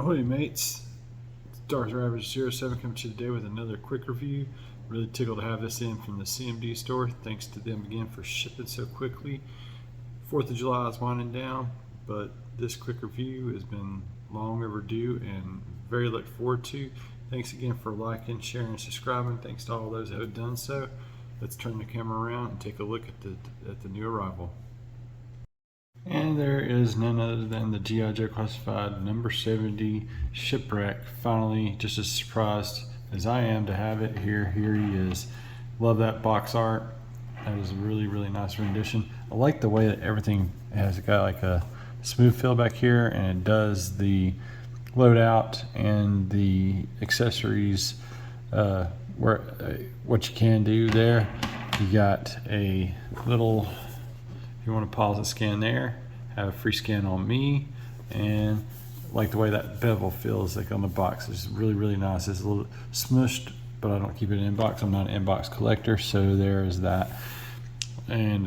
Ahoy mates, it's Darth Ravage 07 coming to you today with another quick review. Really tickled to have this in from the CMD store. Thanks to them again for shipping so quickly. 4th of July is winding down, but this quick review has been long overdue and very looked forward to. Thanks again for liking, sharing, and subscribing. Thanks to all those who have done so. Let's turn the camera around and take a look at the new arrival. And there is none other than the gijoe classified number 70 Shipwreck. Finally, just as surprised as I am to have it here. Here he is. Love that box art. That is a really nice rendition. I like the way that everything has got like a smooth feel back here, and it does the loadout and the accessories. What you can do there, you got a little, if you want to pause the scan there, have a free scan on me, and like the way that bevel feels like on the box. It's really nice. It's a little smushed, but I don't keep it in inbox. I'm not an inbox collector, so there is that. And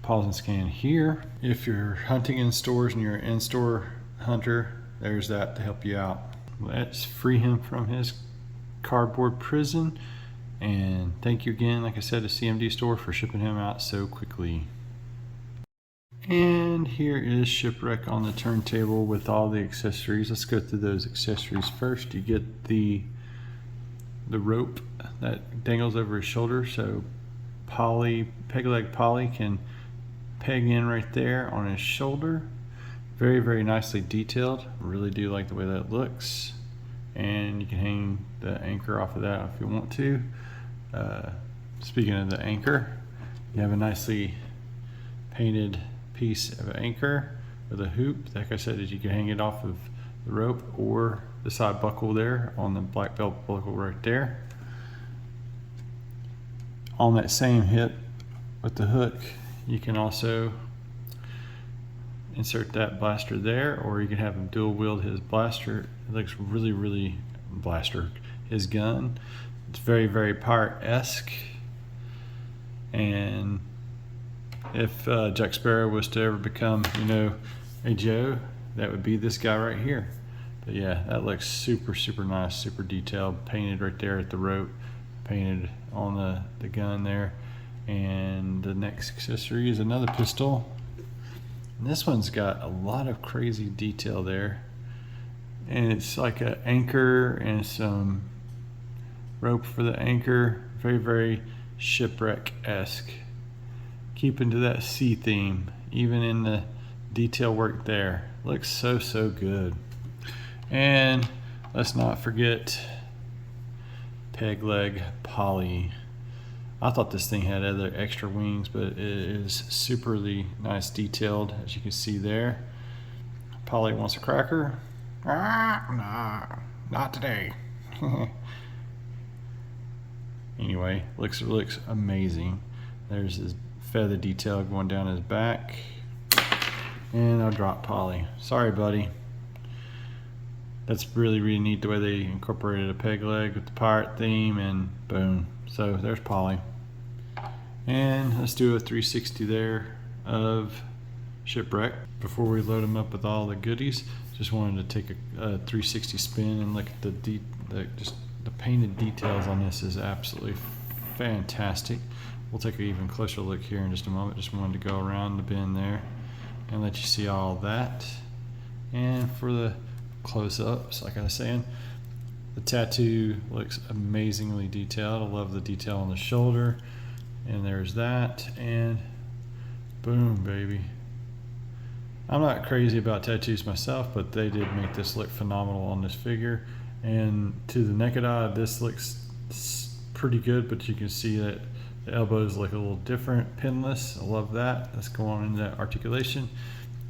pause and scan here. If you're hunting in stores and you're an in-store hunter, there's that to help you out. Let's free him from his cardboard prison. And thank you again, like I said, to CMD store for shipping him out so quickly. And here is Shipwreck on the turntable with all the accessories. Let's go through those accessories first. You get the rope that dangles over his shoulder, so peg leg Polly can peg in right there on his shoulder. Very nicely detailed. Really do like the way that looks. And you can hang the anchor off of that if you want to. Speaking of the anchor, you have a nicely painted piece of anchor with a hoop. Like I said, you can hang it off of the rope or the side buckle there on the black belt buckle right there. On that same hip with the hook, you can also insert that blaster there, or you can have him dual wield his blaster. It looks really his gun. It's very pirate-esque. And if Jack Sparrow was to ever become, a Joe, that would be this guy right here. But yeah, that looks super nice, super detailed, painted right there at the rope, painted on the gun there. And the next accessory is another pistol. And this one's got a lot of crazy detail there. And it's like an anchor and some rope for the anchor. Very Shipwreck-esque. Keeping to that sea theme, even in the detail work there. Looks so good. And let's not forget peg leg Polly. I thought this thing had other extra wings, but it is superly nice detailed, as you can see there. Polly wants a cracker. Nah, not today. Anyway, looks amazing. There's his feather detail going down his back. And I'll drop Polly. Sorry, buddy. That's really neat the way they incorporated a peg leg with the pirate theme, and boom. So there's Polly. And let's do a 360 there of Shipwreck. Before we load him up with all the goodies, just wanted to take a 360 spin and look at the painted details on this is absolutely fantastic. We'll take an even closer look here in just a moment. Just wanted to go around the bend there and let you see all that. And for the close-ups, like I was saying, the tattoo looks amazingly detailed. I love the detail on the shoulder. And there's that, and boom, baby. I'm not crazy about tattoos myself, but they did make this look phenomenal on this figure. And to the naked eye, this looks pretty good, but you can see that the elbows look a little different, pinless. I love that. Let's go on into that articulation.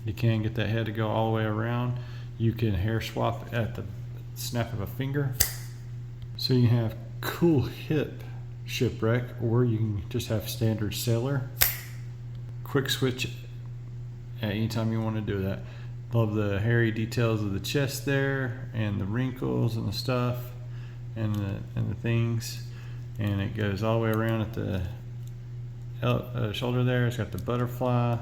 You can get that head to go all the way around. You can hair swap at the snap of a finger. So you have cool hip Shipwreck, or you can just have standard sailor. Quick switch at any time you want to do that. Love the hairy details of the chest there, and the wrinkles and the stuff, and the things. And it goes all the way around at the shoulder there. It's got the butterfly,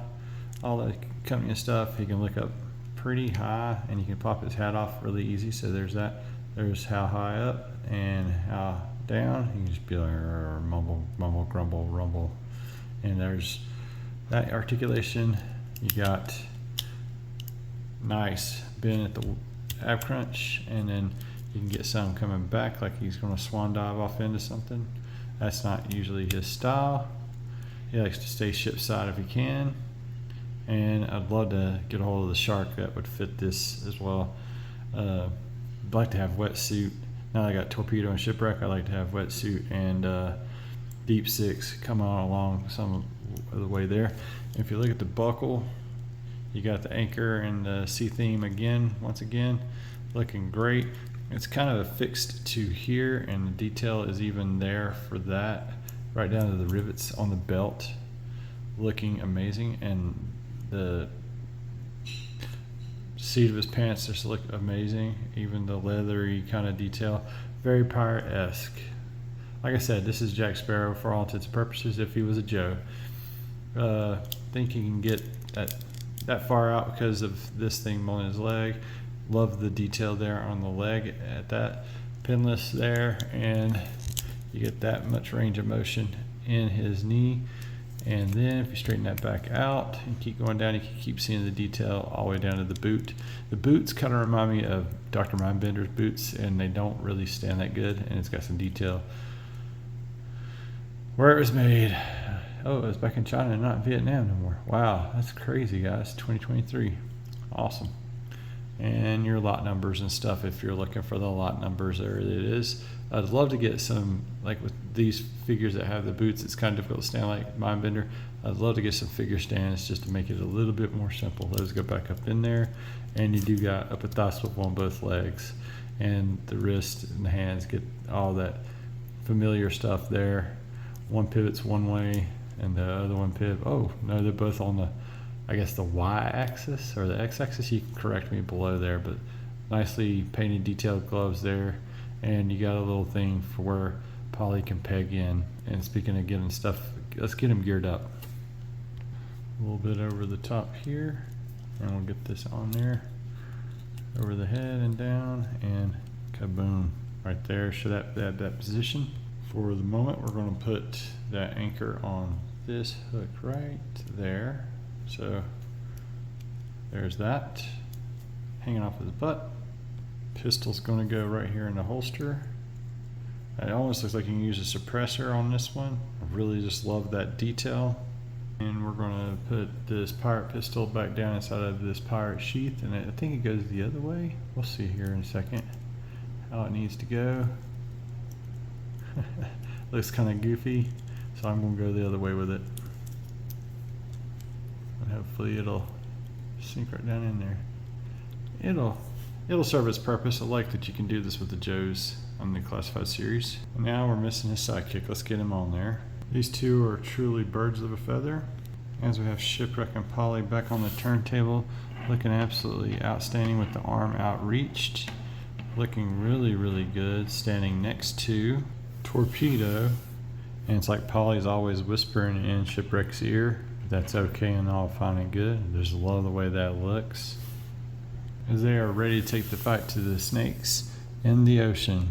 all that company stuff. You can look up pretty high, and you can pop his hat off really easy. So there's that. There's how high up and how down. You can just be like mumble, mumble, grumble, rumble. And there's that articulation. You got nice bend at the ab crunch, and then you can get some coming back like he's going to swan dive off into something. That's not usually his style. He likes to stay ship side if he can. And I'd love to get a hold of the shark that would fit this as well. I'd like to have wetsuit. Now that I got torpedo and shipwreck, I like to have wetsuit and deep six come on along some of the way there. If you look at the buckle, you got the anchor and the sea theme again, once again, looking great. It's kind of affixed to here, and the detail is even there for that, right down to the rivets on the belt, looking amazing. And the seat of his pants just look amazing, even the leathery kind of detail, very pirate-esque. Like I said, this is Jack Sparrow for all intents and purposes if he was a Joe. Think he can get that far out because of this thing on his leg. Love the detail there on the leg at that pinless there, and you get that much range of motion in his knee. And then if you straighten that back out and keep going down, you can keep seeing the detail all the way down to the boot. The boots kind of remind me of Dr. Mindbender's boots, and they don't really stand that good, and it's got some detail where it was made. Oh, it was back in China, not in Vietnam no more. Wow, that's crazy, guys. 2023. Awesome. And your lot numbers and stuff, if you're looking for the lot numbers, there it is. I'd love to get some, like with these figures that have the boots, it's kind of difficult to stand like Mindbender. I'd love to get some figure stands just to make it a little bit more simple. Those go back up in there, and you do got up a thigh swivel on both legs, and the wrist and the hands get all that familiar stuff there. One pivot's one way, and the other one pivot. Oh no, they're both on the, I guess, the y-axis or the x-axis. You can correct me below there, but nicely painted detailed gloves there, and you got a little thing for where Polly can peg in. And speaking of getting stuff, let's get him geared up. A little bit over the top here, and we'll get this on there, over the head and down, and kaboom, right there. Should that position. For the moment, we're going to put that anchor on this hook right there. So there's that, hanging off his butt. Pistol's going to go right here in the holster. It almost looks like you can use a suppressor on this one. I really just love that detail. And we're going to put this pirate pistol back down inside of this pirate sheath, and I think it goes the other way. We'll see here in a second how it needs to go. Looks kind of goofy, so I'm going to go the other way with it. And hopefully it'll sink right down in there. It'll serve its purpose. I like that you can do this with the Joes on the Classified series. And now we're missing his sidekick. Let's get him on there. These two are truly birds of a feather. As we have Shipwreck and Polly back on the turntable, looking absolutely outstanding with the arm outreached. Looking really, really good, standing next to Torpedo. And it's like Polly's always whispering in Shipwreck's ear. That's okay and all fine and good. Just love the way that looks. As they are ready to take the fight to the snakes in the ocean,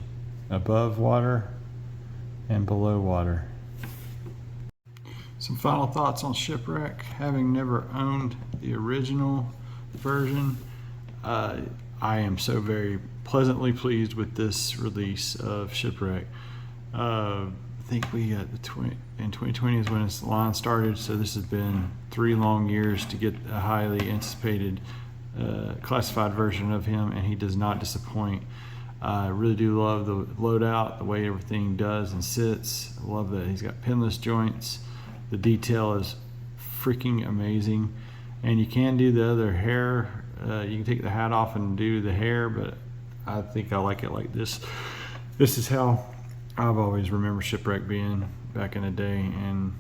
above water and below water. Some final thoughts on Shipwreck. Having never owned the original version, I am so very pleasantly pleased with this release of Shipwreck. I think we got in 2020 is when this line started, so this has been 3 long years to get a highly anticipated classified version of him, and he does not disappoint. I really do love the loadout, the way everything does and sits. I love that he's got pinless joints. The detail is freaking amazing, and you can do the other hair. You can take the hat off and do the hair, but I think I like it like this. This is how I've always remembered Shipwreck being back in the day, and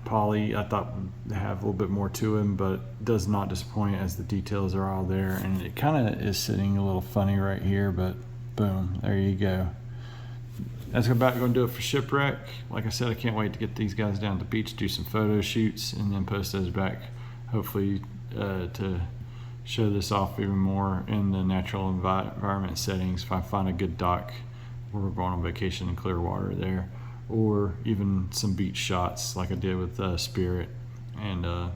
Polly I thought would have a little bit more to him, but does not disappoint as the details are all there. And it kind of is sitting a little funny right here, but boom, there you go. That's about going to do it for Shipwreck. Like I said, I can't wait to get these guys down to the beach, do some photo shoots, and then post those back, hopefully to show this off even more in the natural environment settings. If I find a good dock where we're going on vacation in clear water there, or even some beach shots like I did with Spirit and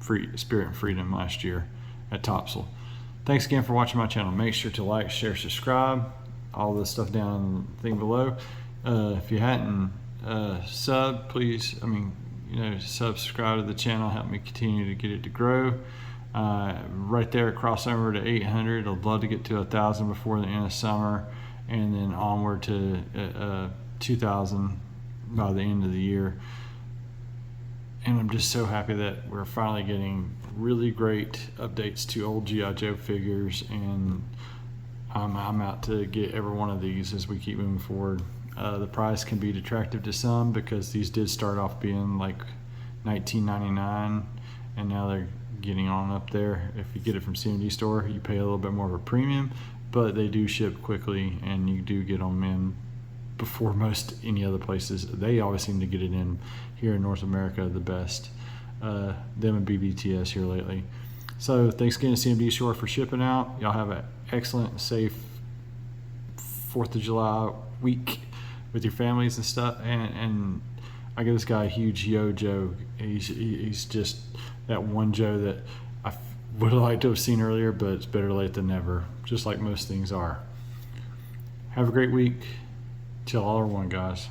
Spirit and Freedom last year at Topsail. Thanks again for watching my channel. Make sure to like, share, subscribe. All the stuff down in the thing below. If you hadn't subbed, please, subscribe to the channel. Help me continue to get it to grow. Right there, crossover to 800. I'd love to get to 1,000 before the end of summer, and then onward to 2,000 by the end of the year. And I'm just so happy that we're finally getting really great updates to old G.I. Joe figures, and I'm out to get every one of these as we keep moving forward. The price can be detractive to some because these did start off being like $19.99, and now they're getting on up there. If you get it from CMD store, you pay a little bit more of a premium, but they do ship quickly and you do get them in before most any other places. They always seem to get it in here in North America the best. Them and BBTS here lately. So thanks again to CMD Store for shipping out. Y'all have an excellent, safe 4th of July week with your families and stuff. And I give this guy a huge Joe. He's just that one Joe that I would have liked to have seen earlier, but it's better late than never, just like most things are. Have a great week. Till all are one, guys.